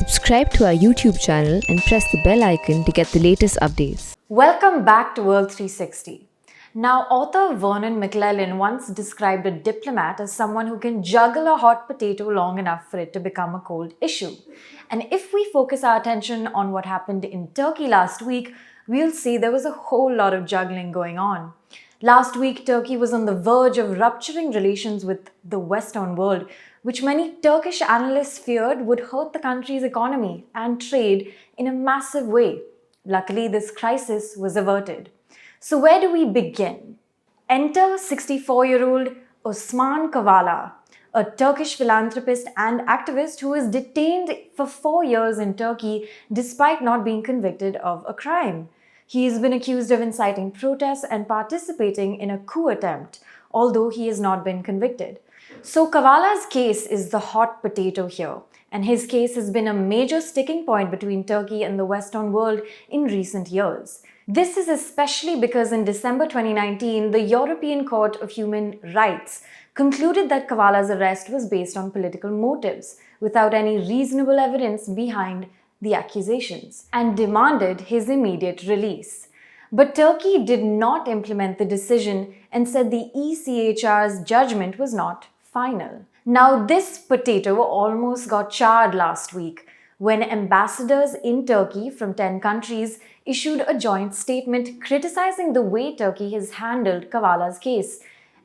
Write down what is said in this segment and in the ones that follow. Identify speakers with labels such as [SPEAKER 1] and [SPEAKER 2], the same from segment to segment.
[SPEAKER 1] Subscribe to our YouTube channel and press the bell icon to get the latest updates.
[SPEAKER 2] Welcome back to World 360. Now, author Vernon McClellan once described a diplomat as someone who can juggle a hot potato long enough for it to become a cold issue. And if we focus our attention on what happened in Turkey last week, we'll see there was a whole lot of juggling going on. Last week, Turkey was on the verge of rupturing relations with the Western world, which many Turkish analysts feared would hurt the country's economy and trade in a massive way. Luckily, this crisis was averted. So where do we begin? Enter 64-year-old Osman Kavala, a Turkish philanthropist and activist who was detained for 4 years in Turkey despite not being convicted of a crime. He has been accused of inciting protests and participating in a coup attempt, although he has not been convicted. So Kavala's case is the hot potato here, and his case has been a major sticking point between Turkey and the Western world in recent years. This is especially because in December 2019, the European Court of Human Rights concluded that Kavala's arrest was based on political motives, without any reasonable evidence behind the accusations, and demanded his immediate release. But Turkey did not implement the decision and said the ECHR's judgment was not final. Now, this potato almost got charred last week when ambassadors in Turkey from 10 countries issued a joint statement criticizing the way Turkey has handled Kavala's case.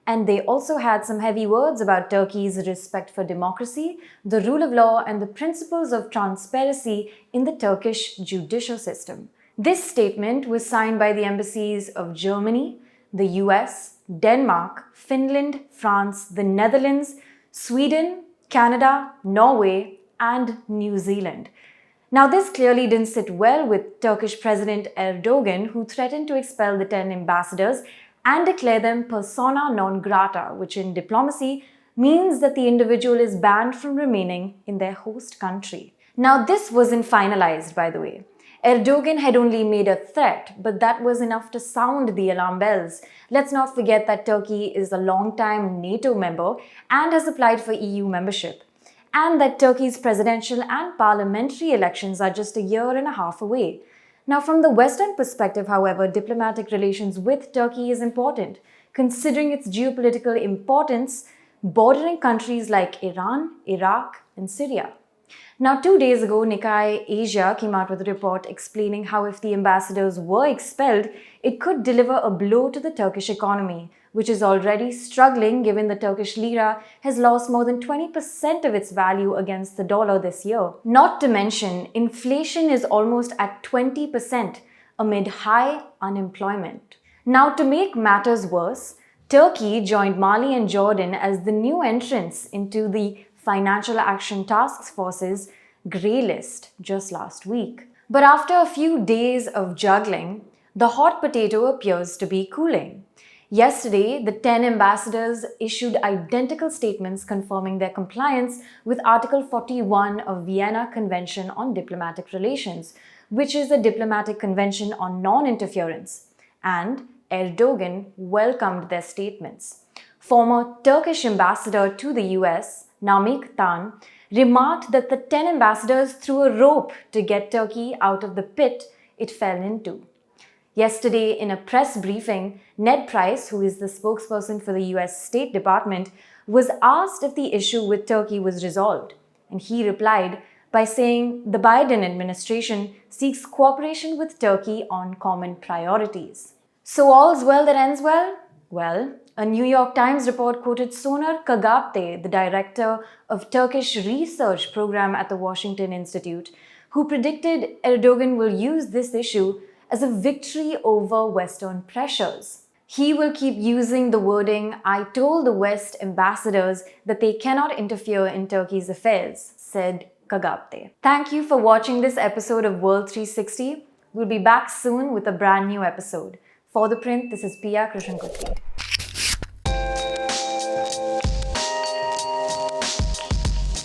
[SPEAKER 2] And they also had some heavy words about Turkey's respect for democracy, the rule of law, and the principles of transparency in the Turkish judicial system. This statement was signed by the embassies of Germany, the US, Denmark, Finland, France, the Netherlands, Sweden, Canada, Norway, and New Zealand. Now, this clearly didn't sit well with Turkish President Erdogan, who threatened to expel the 10 ambassadors and declare them persona non grata, which in diplomacy means that the individual is banned from remaining in their host country. Now, this wasn't finalized, by the way. Erdogan had only made a threat, but that was enough to sound the alarm bells. Let's not forget that Turkey is a long-time NATO member and has applied for EU membership, and that Turkey's presidential and parliamentary elections are just a year and a half away. Now, from the Western perspective, however, diplomatic relations with Turkey is important, considering its geopolitical importance bordering countries like Iran, Iraq, and Syria. Now, 2 days ago, Nikkei Asia came out with a report explaining how if the ambassadors were expelled, it could deliver a blow to the Turkish economy, which is already struggling given the Turkish lira has lost more than 20% of its value against the dollar this year. Not to mention, inflation is almost at 20% amid high unemployment. Now, to make matters worse, Turkey joined Mali and Jordan as the new entrants into the Financial Action Task Force's grey list just last week. But after a few days of juggling, the hot potato appears to be cooling. Yesterday, the 10 ambassadors issued identical statements confirming their compliance with Article 41 of Vienna Convention on Diplomatic Relations, which is a diplomatic convention on non-interference. And Erdogan welcomed their statements. Former Turkish ambassador to the US, Namik Tan, remarked that the 10 ambassadors threw a rope to get Turkey out of the pit it fell into. Yesterday, in a press briefing, Ned Price, who is the spokesperson for the US State Department, was asked if the issue with Turkey was resolved. And he replied by saying the Biden administration seeks cooperation with Turkey on common priorities. So all's well that ends well? Well, a New York Times report quoted Soner Kagapte, the director of Turkish research program at the Washington Institute, who predicted Erdogan will use this issue as a victory over Western pressures. He will keep using the wording, "I told the West ambassadors that they cannot interfere in Turkey's affairs," said Kagapte. Thank you for watching this episode of World 360. We'll be back soon with a brand new episode. For ThePrint, this is Pia Krishnankutty.